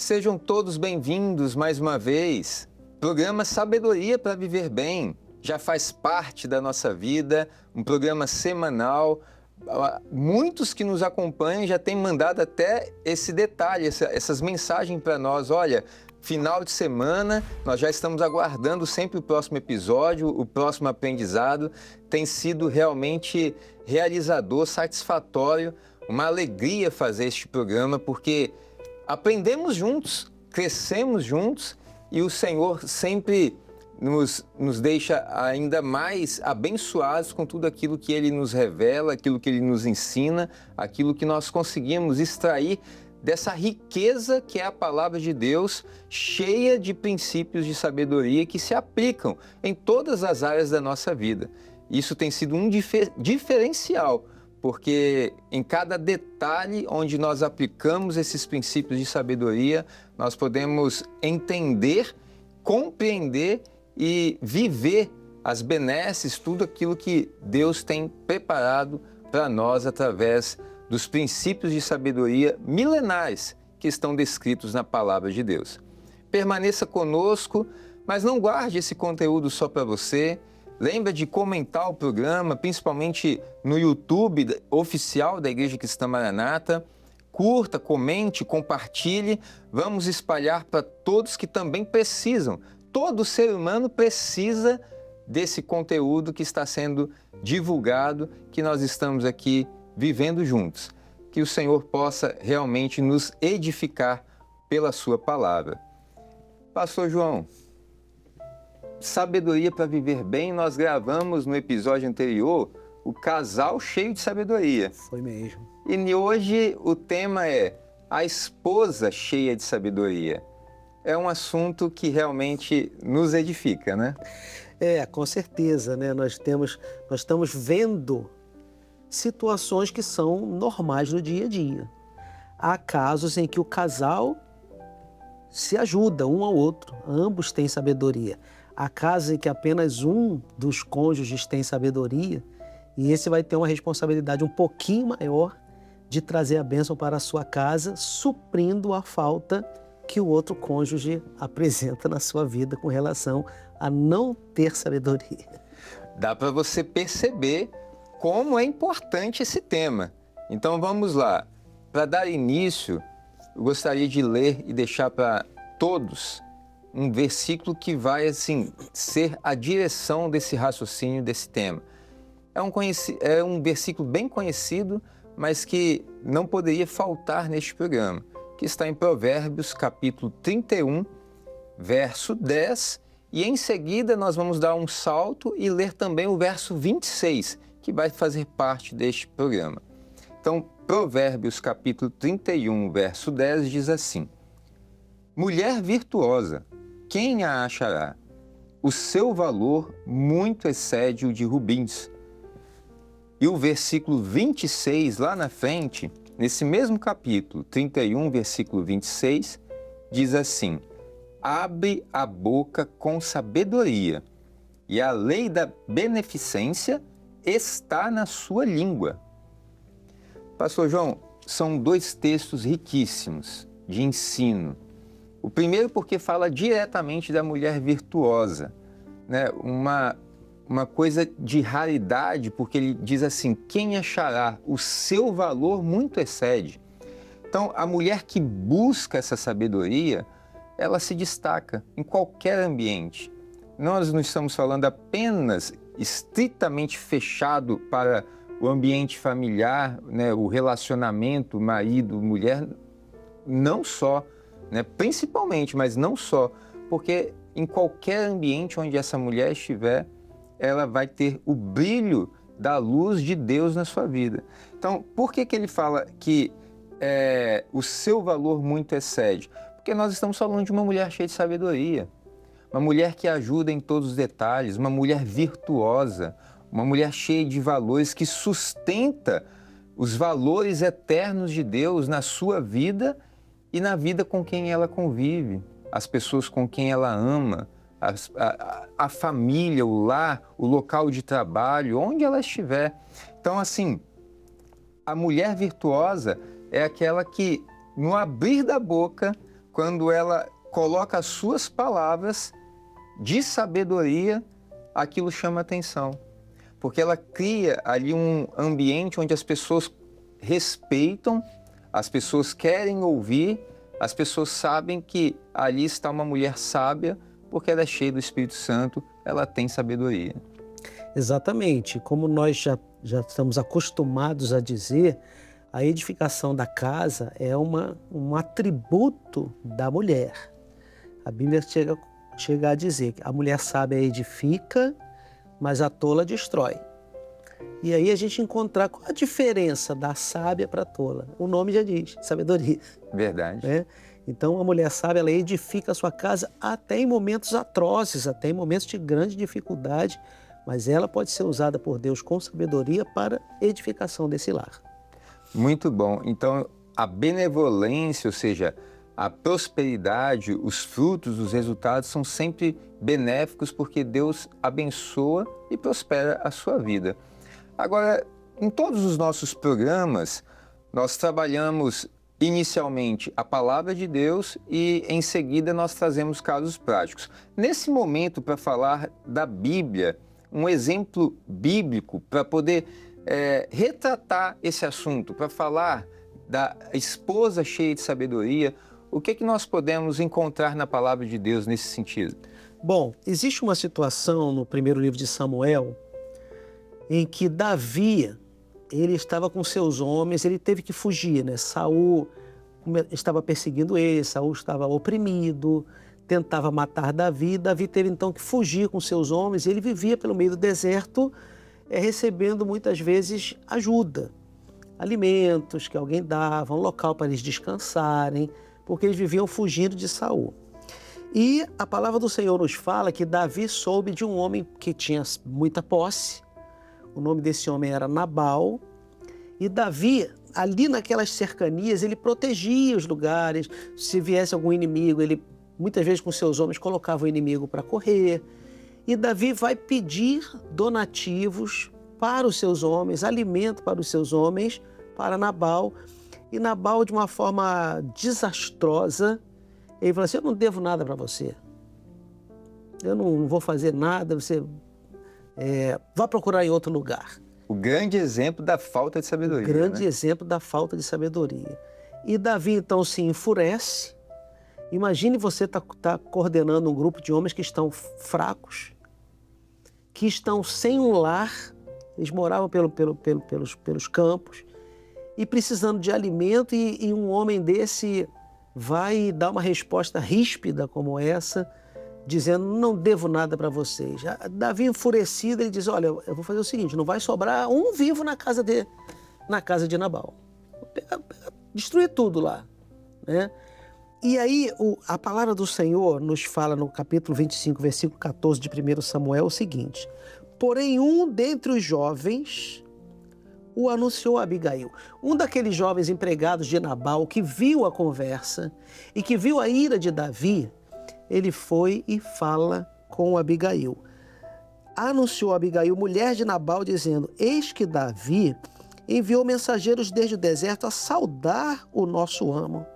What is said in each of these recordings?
Sejam todos bem-vindos mais uma vez. Programa Sabedoria para Viver Bem já faz parte da nossa vida, um programa semanal. Muitos que nos acompanham já têm mandado até esse detalhe, essas mensagens para nós. Olha, final de semana, nós já estamos aguardando sempre o próximo episódio, o próximo aprendizado. Tem sido realmente realizador, satisfatório, uma alegria fazer este programa, porque aprendemos juntos, crescemos juntos e o Senhor sempre nos deixa ainda mais abençoados com tudo aquilo que Ele nos revela, aquilo que Ele nos ensina, aquilo que nós conseguimos extrair dessa riqueza que é a palavra de Deus, cheia de princípios de sabedoria que se aplicam em todas as áreas da nossa vida. Isso tem sido um diferencial, porque em cada detalhe onde nós aplicamos esses princípios de sabedoria, nós podemos entender, compreender e viver as benesses, tudo aquilo que Deus tem preparado para nós através dos princípios de sabedoria milenares que estão descritos na palavra de Deus. Permaneça conosco, mas não guarde esse conteúdo só para você. Lembra de comentar o programa, principalmente no YouTube oficial da Igreja Cristã Maranata. Curta, comente, compartilhe. Vamos espalhar para todos que também precisam. Todo ser humano precisa desse conteúdo que está sendo divulgado, que nós estamos aqui vivendo juntos. Que o Senhor possa realmente nos edificar pela sua palavra. Pastor João, Sabedoria para Viver Bem, nós gravamos no episódio anterior o casal cheio de sabedoria. Foi mesmo. E hoje o tema é a esposa cheia de sabedoria. É um assunto que realmente nos edifica, né? Com certeza, né? Nós estamos vendo situações que são normais no dia a dia. Há casos em que o casal se ajuda um ao outro, ambos têm sabedoria. Há casos em que apenas um dos cônjuges tem sabedoria e esse vai ter uma responsabilidade um pouquinho maior de trazer a bênção para a sua casa, suprindo a falta que o outro cônjuge apresenta na sua vida com relação a não ter sabedoria. Dá para você perceber como é importante esse tema. Então vamos lá. Para dar início, eu gostaria de ler e deixar para todos um versículo que vai ser a direção desse raciocínio, desse tema. É um versículo bem conhecido, mas que não poderia faltar neste programa, que está em Provérbios, capítulo 31, verso 10, e em seguida nós vamos dar um salto e ler também o verso 26, que vai fazer parte deste programa. Então, Provérbios, capítulo 31, verso 10, diz assim: Mulher virtuosa, quem a achará? O seu valor muito excede o de rubins. E o versículo 26, lá na frente, nesse mesmo capítulo, 31, versículo 26, diz assim: Abre a boca com sabedoria, e a lei da beneficência está na sua língua. Pastor João, são dois textos riquíssimos de ensino. O primeiro porque fala diretamente da mulher virtuosa, né? Uma coisa de raridade, porque ele diz assim: quem achará? O seu valor muito excede. Então, a mulher que busca essa sabedoria, ela se destaca em qualquer ambiente. Nós não estamos falando apenas estritamente fechado para o ambiente familiar, né? O relacionamento marido-mulher, não só, né? Principalmente, mas não só, porque em qualquer ambiente onde essa mulher estiver, ela vai ter o brilho da luz de Deus na sua vida. Então, por que ele fala que o seu valor muito excede? Porque nós estamos falando de uma mulher cheia de sabedoria, uma mulher que ajuda em todos os detalhes, uma mulher virtuosa, uma mulher cheia de valores que sustenta os valores eternos de Deus na sua vida e na vida com quem ela convive, as pessoas com quem ela ama, a família, o lar, o local de trabalho, onde ela estiver. Então, assim, a mulher virtuosa é aquela que, no abrir da boca, quando ela coloca as suas palavras de sabedoria, aquilo chama atenção. Porque ela cria ali um ambiente onde as pessoas respeitam, as pessoas querem ouvir, as pessoas sabem que ali está uma mulher sábia, porque ela é cheia do Espírito Santo, ela tem sabedoria. Exatamente. Como nós já estamos acostumados a dizer, a edificação da casa é um atributo da mulher. A Bíblia chega a dizer que a mulher sábia edifica, mas a tola destrói. E aí a gente encontrar qual a diferença da sábia para a tola. O nome já diz, sabedoria. Verdade. Né? Então a mulher sábia, ela edifica a sua casa até em momentos atroces, até em momentos de grande dificuldade, mas ela pode ser usada por Deus com sabedoria para edificação desse lar. Muito bom. Então, a benevolência, ou seja, a prosperidade, os frutos, os resultados são sempre benéficos porque Deus abençoa e prospera a sua vida. Agora, em todos os nossos programas, nós trabalhamos inicialmente a palavra de Deus e em seguida nós trazemos casos práticos. Nesse momento, para falar da Bíblia, um exemplo bíblico para poder retratar esse assunto, para falar da esposa cheia de sabedoria, o que nós podemos encontrar na palavra de Deus nesse sentido? Bom, existe uma situação no primeiro livro de Samuel em que Davi, ele estava com seus homens, ele teve que fugir, né? Saul estava perseguindo ele, Saul estava oprimido, tentava matar Davi. Davi teve então que fugir com seus homens e ele vivia pelo meio do deserto, recebendo muitas vezes ajuda, alimentos que alguém dava, um local para eles descansarem, porque eles viviam fugindo de Saul. E a palavra do Senhor nos fala que Davi soube de um homem que tinha muita posse. O nome desse homem era Nabal. E Davi, ali naquelas cercanias, ele protegia os lugares. Se viesse algum inimigo, ele muitas vezes com seus homens colocava o inimigo para correr. E Davi vai pedir donativos para os seus homens, alimento para os seus homens, para Nabal. E Nabal, de uma forma desastrosa, ele falou assim: eu não devo nada para você. Eu não vou fazer nada, você vá procurar em outro lugar. O grande exemplo da falta de sabedoria. O grande exemplo da falta de sabedoria. E Davi, então, se enfurece. Imagine você tá coordenando um grupo de homens que estão fracos, que estão sem um lar, eles moravam pelos campos, e precisando de alimento, e um homem desse vai dar uma resposta ríspida como essa, dizendo: não devo nada para vocês. Davi, enfurecido, ele diz: olha, eu vou fazer o seguinte, não vai sobrar um vivo na casa de Nabal. Destruir tudo lá, né? E aí a palavra do Senhor nos fala no capítulo 25, versículo 14 de 1 Samuel o seguinte: porém um dentre os jovens o anunciou a Abigail. Um daqueles jovens empregados de Nabal que viu a conversa e que viu a ira de Davi, ele foi e fala com Abigail. Anunciou a Abigail, mulher de Nabal, dizendo: eis que Davi enviou mensageiros desde o deserto a saudar o nosso amo.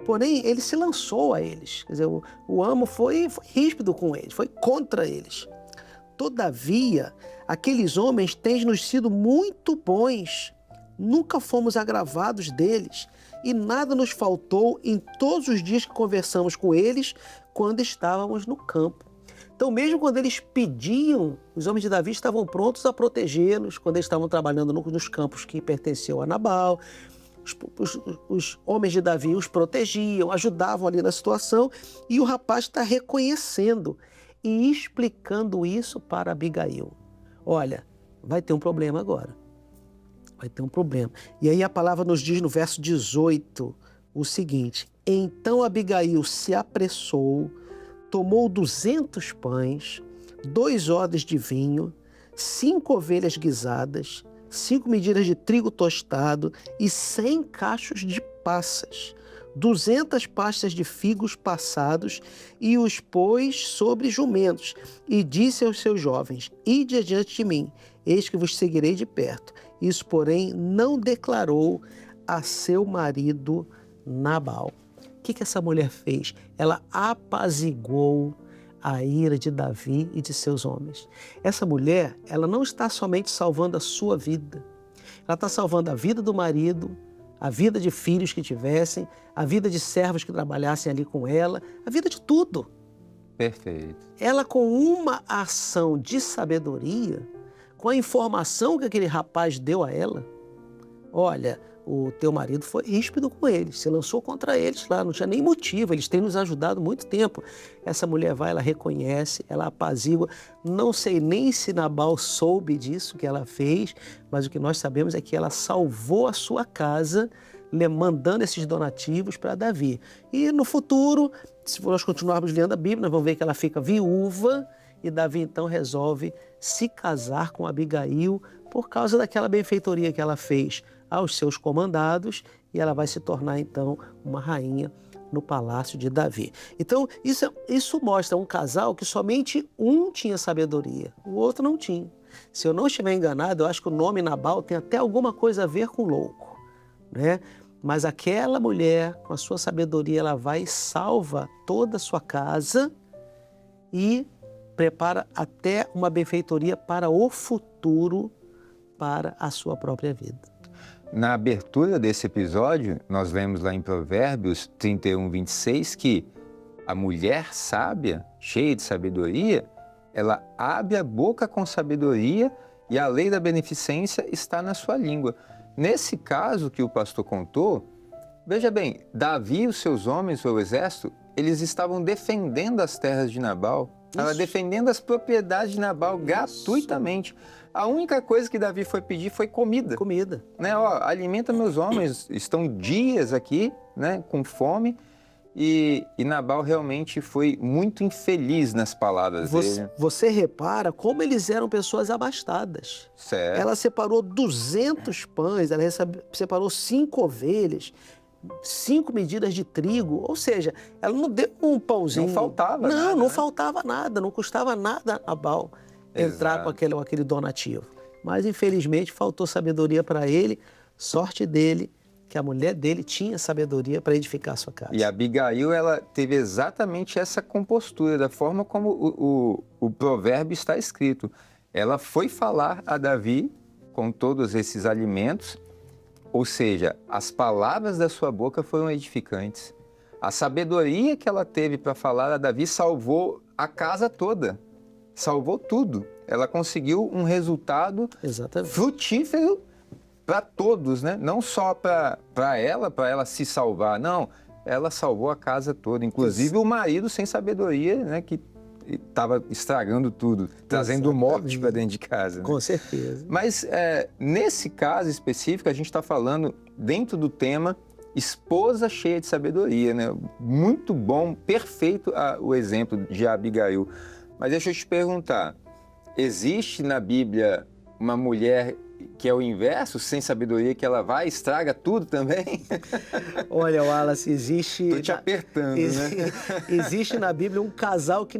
Porém, ele se lançou a eles. Quer dizer, o amo foi ríspido com eles, foi contra eles. Todavia, aqueles homens têm-nos sido muito bons. Nunca fomos agravados deles e nada nos faltou em todos os dias que conversamos com eles quando estávamos no campo. Então, mesmo quando eles pediam, os homens de Davi estavam prontos a protegê-los, quando eles estavam trabalhando nos campos que pertenciam a Nabal. Os homens de Davi os protegiam, ajudavam ali na situação, e o rapaz está reconhecendo e explicando isso para Abigail. Olha, vai ter um problema agora. Vai ter um problema. E aí a palavra nos diz no verso 18 o seguinte: então Abigail se apressou, tomou 200 pães, 2 odres de vinho, 5 ovelhas guisadas, 5 medidas de trigo tostado e 100 cachos de passas, 200 pastas de figos passados, e os pôs sobre jumentos, e disse aos seus jovens: ide adiante de mim, eis que vos seguirei de perto. Isso, porém, não declarou a seu marido Nabal. que essa mulher fez? Ela apaziguou a ira de Davi e de seus homens. Essa mulher, ela não está somente salvando a sua vida. Ela está salvando a vida do marido, a vida de filhos que tivessem, a vida de servos que trabalhassem ali com ela, a vida de tudo. Perfeito. Ela, com uma ação de sabedoria, com a informação que aquele rapaz deu a ela, olha, o teu marido foi ríspido com eles, se lançou contra eles lá, não tinha nem motivo, eles têm nos ajudado muito tempo. Essa mulher vai, ela reconhece, ela apazigua. Não sei nem se Nabal soube disso que ela fez, mas o que nós sabemos é que ela salvou a sua casa, mandando esses donativos para Davi. E no futuro, se nós continuarmos lendo a Bíblia, nós vamos ver que ela fica viúva e Davi então resolve se casar com Abigail por causa daquela benfeitoria que ela fez aos seus comandados, e ela vai se tornar então uma rainha no palácio de Davi. Então isso mostra um casal que somente um tinha sabedoria, o outro não tinha. Se eu não estiver enganado, eu acho que o nome Nabal tem até alguma coisa a ver com louco, né? Mas aquela mulher, com a sua sabedoria, ela vai e salva toda a sua casa e prepara até uma benfeitoria para o futuro, para a sua própria vida. Na abertura desse episódio, nós vemos lá em Provérbios 31, 26, que a mulher sábia, cheia de sabedoria, ela abre a boca com sabedoria e a lei da beneficência está na sua língua. Nesse caso que o pastor contou, veja bem, Davi e os seus homens, o seu exército, eles estavam defendendo as terras de Nabal, ela defendendo as propriedades de Nabal gratuitamente. A única coisa que Davi foi pedir foi comida. Comida. Né? Ó, alimenta meus homens, estão dias aqui, né, com fome. E Nabal realmente foi muito infeliz nas palavras dele. Você repara como eles eram pessoas abastadas. Certo. Ela separou 200 pães, ela separou 5 ovelhas, 5 medidas de trigo, ou seja, ela não deu um pãozinho. Não faltava nada. Não faltava nada, não custava nada a Nabal entrar com aquele donativo. Mas, infelizmente, faltou sabedoria para ele, sorte dele, que a mulher dele tinha sabedoria para edificar a sua casa. E a Abigail, ela teve exatamente essa compostura, da forma como o provérbio está escrito. Ela foi falar a Davi com todos esses alimentos, ou seja, as palavras da sua boca foram edificantes. A sabedoria que ela teve para falar a Davi salvou a casa toda, salvou tudo. Ela conseguiu um resultado frutífero para todos, né? Não só para ela se salvar, não. Ela salvou a casa toda, inclusive o marido sem sabedoria, né? Que estava estragando tudo, trazendo morte para dentro de casa. Né? Com certeza. Mas nesse caso específico, a gente está falando dentro do tema esposa cheia de sabedoria, né? Muito bom, perfeito o exemplo de Abigail. Mas deixa eu te perguntar, existe na Bíblia uma mulher que é o inverso, sem sabedoria, que ela vai e estraga tudo também? Olha, Wallace, existe... Estou te apertando, né? Existe na Bíblia um casal que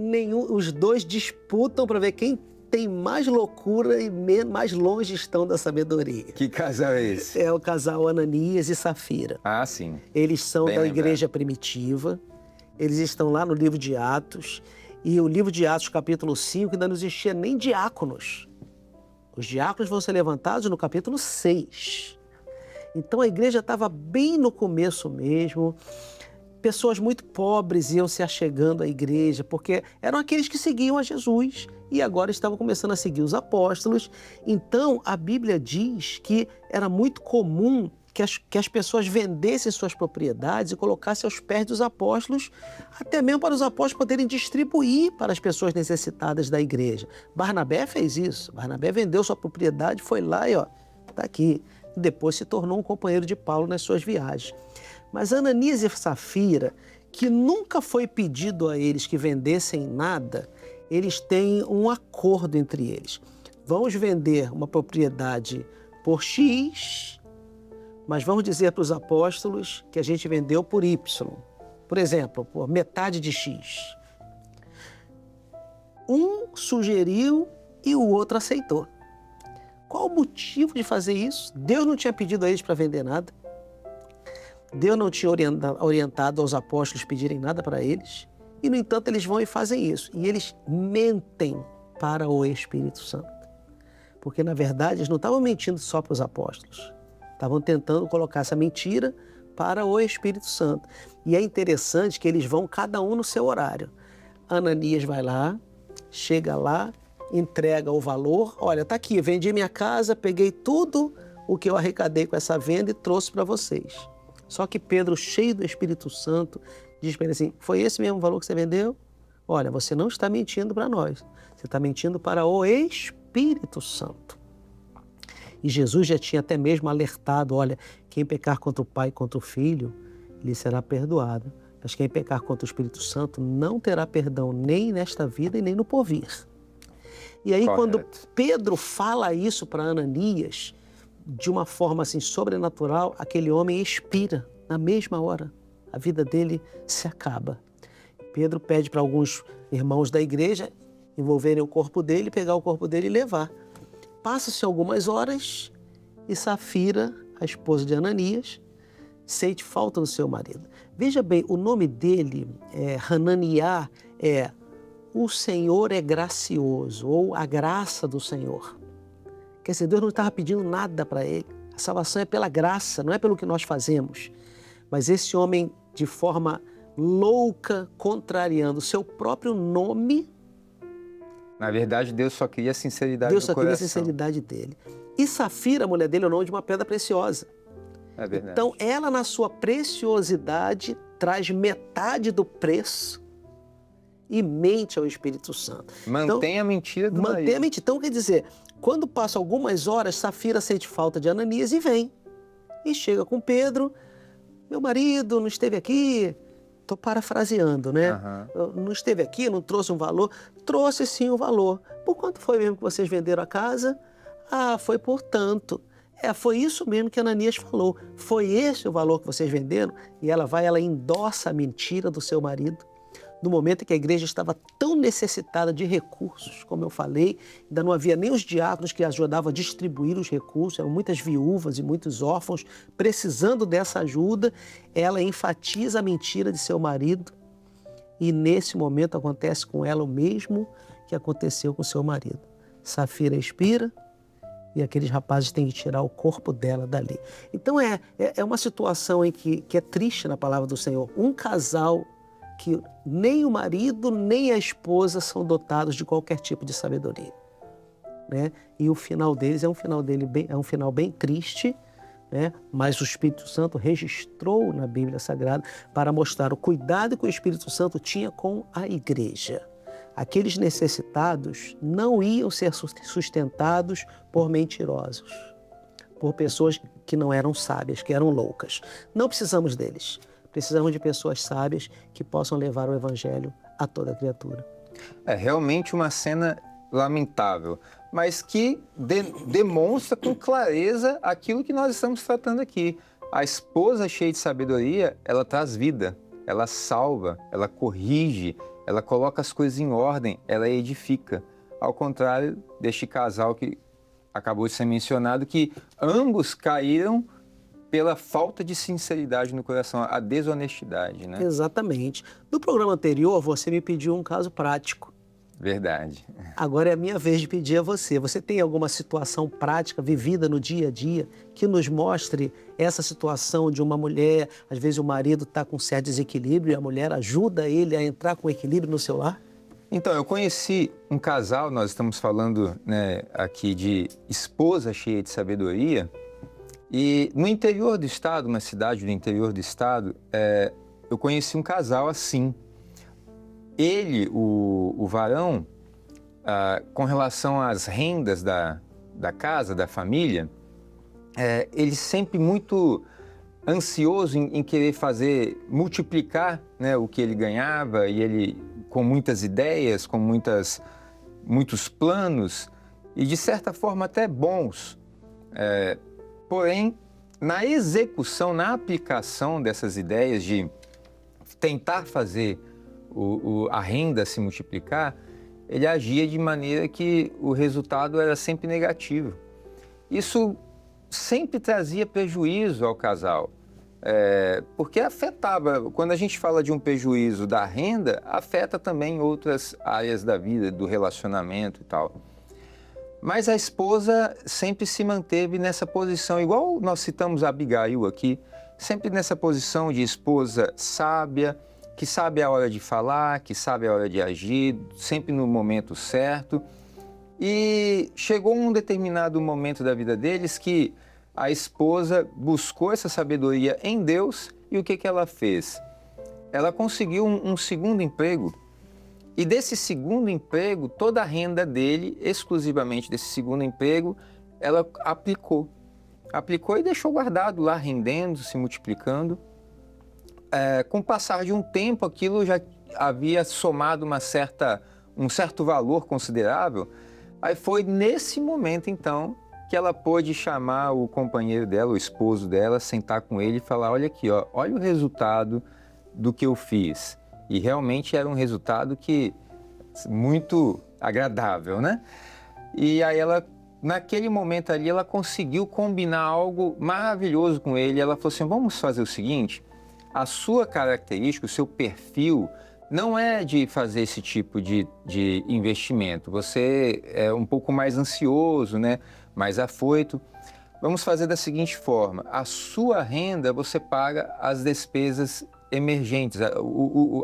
os dois disputam para ver quem tem mais loucura e mais longe estão da sabedoria. Que casal é esse? É o casal Ananias e Safira. Ah, sim. Eles são Bem da lembrado. igreja primitiva, eles estão lá no livro de Atos, e o livro de Atos, capítulo 5, ainda não existia nem diáconos. Os diáconos vão ser levantados no capítulo 6. Então a igreja estava bem no começo mesmo. Pessoas muito pobres iam se achegando à igreja, porque eram aqueles que seguiam a Jesus e agora estavam começando a seguir os apóstolos. Então a Bíblia diz que era muito comum que as pessoas vendessem suas propriedades e colocassem aos pés dos apóstolos, até mesmo para os apóstolos poderem distribuir para as pessoas necessitadas da igreja. Barnabé fez isso. Barnabé vendeu sua propriedade, foi lá e está aqui. Depois se tornou um companheiro de Paulo nas suas viagens. Mas Ananias e Safira, que nunca foi pedido a eles que vendessem nada, eles têm um acordo entre eles. Vamos vender uma propriedade por X, mas vamos dizer para os apóstolos que a gente vendeu por Y. Por exemplo, por metade de X. Um sugeriu e o outro aceitou. Qual o motivo de fazer isso? Deus não tinha pedido a eles para vender nada. Deus não tinha orientado aos apóstolos pedirem nada para eles. E, no entanto, eles vão e fazem isso. E eles mentem para o Espírito Santo. Porque, na verdade, eles não estavam mentindo só para os apóstolos. Estavam tentando colocar essa mentira para o Espírito Santo. E é interessante que eles vão cada um no seu horário. Ananias vai lá, chega lá, entrega o valor. Olha, está aqui, vendi minha casa, peguei tudo o que eu arrecadei com essa venda e trouxe para vocês. Só que Pedro, cheio do Espírito Santo, diz para ele assim, foi esse mesmo valor que você vendeu? Olha, você não está mentindo para nós, você está mentindo para o Espírito Santo. E Jesus já tinha até mesmo alertado, olha, quem pecar contra o Pai e contra o Filho, lhe será perdoado. Mas quem pecar contra o Espírito Santo não terá perdão nem nesta vida e nem no porvir. E aí, Correto. quando Pedro fala isso para Ananias, de uma forma assim sobrenatural, aquele homem expira na mesma hora. A vida dele se acaba. Pedro pede para alguns irmãos da igreja envolverem o corpo dele, pegar o corpo dele e levar. Passa-se algumas horas e Safira, a esposa de Ananias, sente falta do seu marido. Veja bem, o nome dele, Hananiah, é o Senhor é gracioso, ou a graça do Senhor. Quer dizer, Deus não estava pedindo nada para ele. A salvação é pela graça, não é pelo que nós fazemos. Mas esse homem, de forma louca, contrariando o seu próprio nome... Na verdade, Deus só queria a sinceridade Deus do só coração. queria a sinceridade dele. E Safira, a mulher dele, é o nome de uma pedra preciosa. É verdade. Então, ela, na sua preciosidade, traz metade do preço e mente ao Espírito Santo. Mantém a mentira do marido. Mantém a mentira. Então, quer dizer, quando passam algumas horas, Safira sente falta de Ananias e vem. E chega com Pedro, meu marido não esteve aqui, estou parafraseando, né? Não esteve aqui, não trouxe um valor. Trouxe sim um valor. Por quanto foi mesmo que vocês venderam a casa? Ah, foi por tanto. Foi isso mesmo que Ananias falou. Foi esse o valor que vocês venderam? E ela endossa a mentira do seu marido. No momento em que a igreja estava tão necessitada de recursos, como eu falei, ainda não havia nem os diáconos que ajudavam a distribuir os recursos, eram muitas viúvas e muitos órfãos precisando dessa ajuda, ela enfatiza a mentira de seu marido e nesse momento acontece com ela o mesmo que aconteceu com seu marido. Safira expira e aqueles rapazes têm que tirar o corpo dela dali. Então é uma situação em que é triste na palavra do Senhor. Um casal que nem o marido nem a esposa são dotados de qualquer tipo de sabedoria, né? E o final deles é um final bem triste, né? Mas o Espírito Santo registrou na Bíblia Sagrada para mostrar o cuidado que o Espírito Santo tinha com a igreja. Aqueles necessitados não iam ser sustentados por mentirosos, por pessoas que não eram sábias, que eram loucas. Não precisamos deles. Precisamos de pessoas sábias que possam levar o Evangelho a toda criatura. É realmente uma cena lamentável, mas que demonstra com clareza aquilo que nós estamos tratando aqui. A esposa cheia de sabedoria, ela traz vida, ela salva, ela corrige, ela coloca as coisas em ordem, ela edifica. Ao contrário deste casal que acabou de ser mencionado, que ambos caíram pela falta de sinceridade no coração, a desonestidade, né? Exatamente. No programa anterior, você me pediu um caso prático. Verdade. Agora é a minha vez de pedir a você. Você tem alguma situação prática vivida no dia a dia que nos mostre essa situação de uma mulher, às vezes o marido está com certo desequilíbrio e a mulher ajuda ele a entrar com equilíbrio no seu lar? Então, eu conheci um casal, nós estamos falando, né, aqui de esposa cheia de sabedoria, e no interior do estado, uma cidade do interior do estado, eu conheci um casal assim. Ele, o varão, com relação às rendas da casa, da família, ele sempre muito ansioso em querer multiplicar, né, o que ele ganhava, e ele com muitas ideias, com muitos planos, e de certa forma até bons. Porém, na execução, na aplicação dessas ideias de tentar fazer a renda se multiplicar, ele agia de maneira que o resultado era sempre negativo. Isso sempre trazia prejuízo ao casal. porque afetava. Quando a gente fala de um prejuízo da renda, afeta também outras áreas da vida, do relacionamento e tal. Mas a esposa sempre se manteve nessa posição, igual nós citamos a Abigail aqui, sempre nessa posição de esposa sábia, que sabe a hora de falar, que sabe a hora de agir, sempre no momento certo. E chegou um determinado momento da vida deles que a esposa buscou essa sabedoria em Deus e o que ela fez? Ela conseguiu um segundo emprego. E desse segundo emprego, toda a renda dele, exclusivamente desse segundo emprego, ela aplicou. Aplicou e deixou guardado lá, rendendo, se multiplicando. Com o passar de um tempo, aquilo já havia somado um certo valor considerável. Aí foi nesse momento, então, que ela pôde chamar o companheiro dela, o esposo dela, sentar com ele e falar, olha aqui, ó, olha o resultado do que eu fiz. E realmente era um resultado muito agradável, né? E aí ela, naquele momento ali, ela conseguiu combinar algo maravilhoso com ele. Ela falou assim, vamos fazer o seguinte, a sua característica, o seu perfil, não é de fazer esse tipo de investimento. Você é um pouco mais ansioso, né? Mais afoito. Vamos fazer da seguinte forma, a sua renda você paga as despesas emergentes,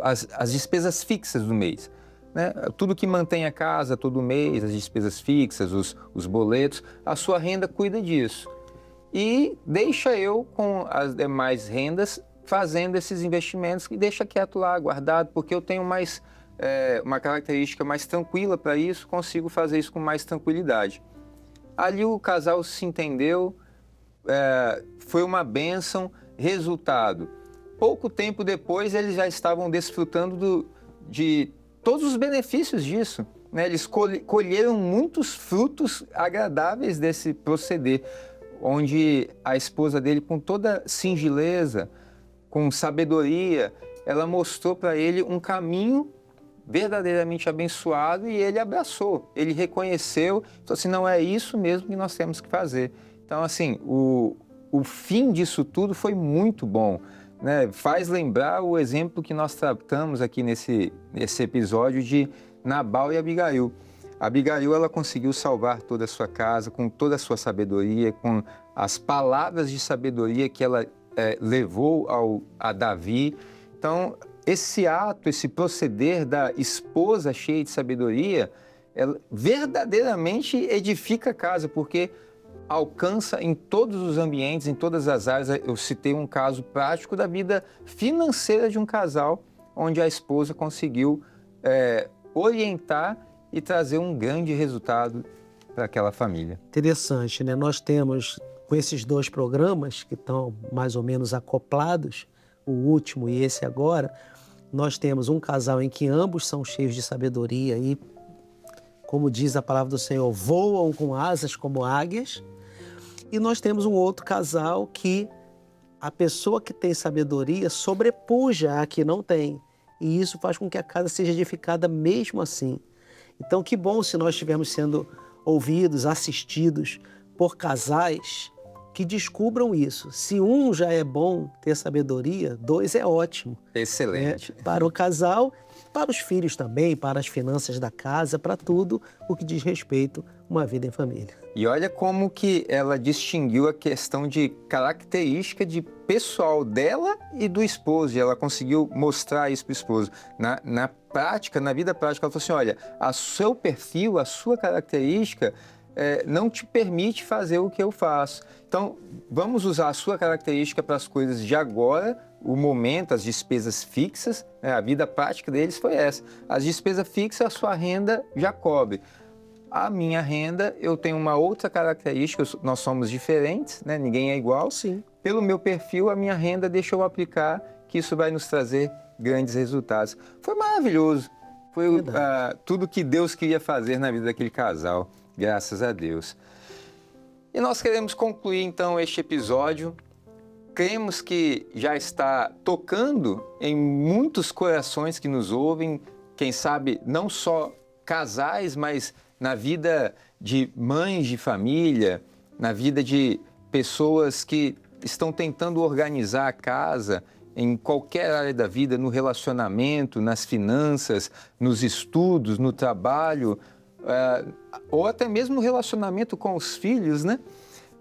as despesas fixas do mês, né? Tudo que mantém a casa todo mês, as despesas fixas, os boletos, a sua renda cuida disso. E deixa eu com as demais rendas fazendo esses investimentos e deixa quieto lá, guardado, porque eu tenho uma característica mais tranquila para isso, consigo fazer isso com mais tranquilidade. Ali o casal se entendeu, foi uma bênção, resultado. Pouco tempo depois eles já estavam desfrutando de todos os benefícios disso, né? Eles colheram muitos frutos agradáveis desse proceder, onde a esposa dele, com toda singeleza, com sabedoria, ela mostrou para ele um caminho verdadeiramente abençoado e ele abraçou, ele reconheceu, então assim, não é isso mesmo que nós temos que fazer. Então assim, o fim disso tudo foi muito bom, né? Faz lembrar o exemplo que nós tratamos aqui nesse episódio de Nabal e Abigail. Abigail, ela conseguiu salvar toda a sua casa com toda a sua sabedoria, com as palavras de sabedoria que ela levou a Davi. Então, esse ato, esse proceder da esposa cheia de sabedoria, ela verdadeiramente edifica a casa, porque alcança em todos os ambientes, em todas as áreas. Eu citei um caso prático da vida financeira de um casal, onde a esposa conseguiu orientar e trazer um grande resultado para aquela família. Interessante, né? Nós temos, com esses dois programas que estão mais ou menos acoplados, o último e esse agora, nós temos um casal em que ambos são cheios de sabedoria e, como diz a palavra do Senhor, voam com asas como águias. E nós temos um outro casal que a pessoa que tem sabedoria sobrepuja a que não tem. E isso faz com que a casa seja edificada mesmo assim. Então, que bom se nós estivermos sendo ouvidos, assistidos por casais que descubram isso. Se um já é bom ter sabedoria, dois é ótimo. Excelente. Para o casal, para os filhos também, para as finanças da casa, para tudo o que diz respeito a uma vida em família. E olha como que ela distinguiu a questão de característica de pessoal dela e do esposo. E ela conseguiu mostrar isso para o esposo. Na prática, na vida prática, ela falou assim, olha, o seu perfil, a sua característica não te permite fazer o que eu faço. Então, vamos usar a sua característica para as coisas de agora, o momento, as despesas fixas, né? A vida prática deles foi essa. As despesas fixas, a sua renda já cobre. A minha renda, eu tenho uma outra característica, nós somos diferentes, né? Ninguém é igual. Sim. Pelo meu perfil, a minha renda deixa eu aplicar, que isso vai nos trazer grandes resultados. Foi maravilhoso. Foi tudo que Deus queria fazer na vida daquele casal. Graças a Deus. E nós queremos concluir então este episódio. Cremos que já está tocando em muitos corações que nos ouvem, quem sabe não só casais, mas na vida de mães de família, na vida de pessoas que estão tentando organizar a casa em qualquer área da vida, no relacionamento, nas finanças, nos estudos, no trabalho, ou até mesmo no relacionamento com os filhos, né?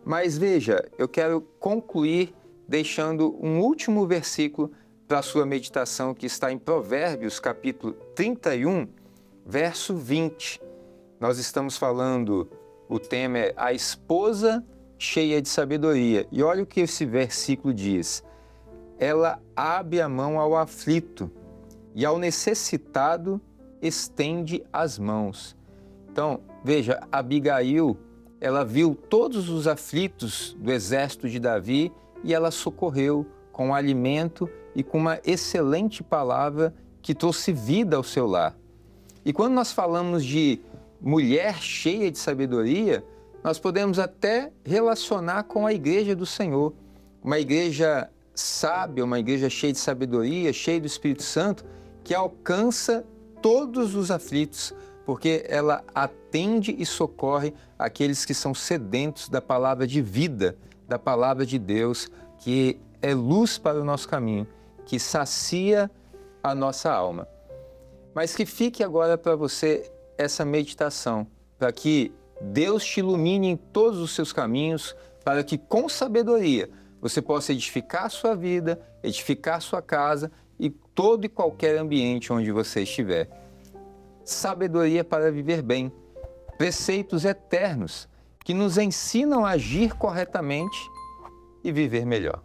Mas veja, eu quero concluir deixando um último versículo para a sua meditação, que está em Provérbios, capítulo 31, verso 20. Nós estamos falando, o tema é a esposa cheia de sabedoria. E olha o que esse versículo diz. Ela abre a mão ao aflito e ao necessitado estende as mãos. Então, veja, Abigail, ela viu todos os aflitos do exército de Davi e ela socorreu com alimento e com uma excelente palavra que trouxe vida ao seu lar. E quando nós falamos de mulher cheia de sabedoria, nós podemos até relacionar com a igreja do Senhor. Uma igreja sábia, uma igreja cheia de sabedoria, cheia do Espírito Santo, que alcança todos os aflitos, porque ela atende e socorre aqueles que são sedentos da palavra de vida, da palavra de Deus, que é luz para o nosso caminho, que sacia a nossa alma. Mas que fique agora para você essa meditação, para que Deus te ilumine em todos os seus caminhos, para que com sabedoria você possa edificar a sua vida, edificar a sua casa e todo e qualquer ambiente onde você estiver. Sabedoria para viver bem, preceitos eternos que nos ensinam a agir corretamente e viver melhor.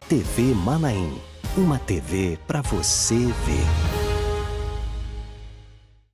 TV Manaim, uma TV para você ver.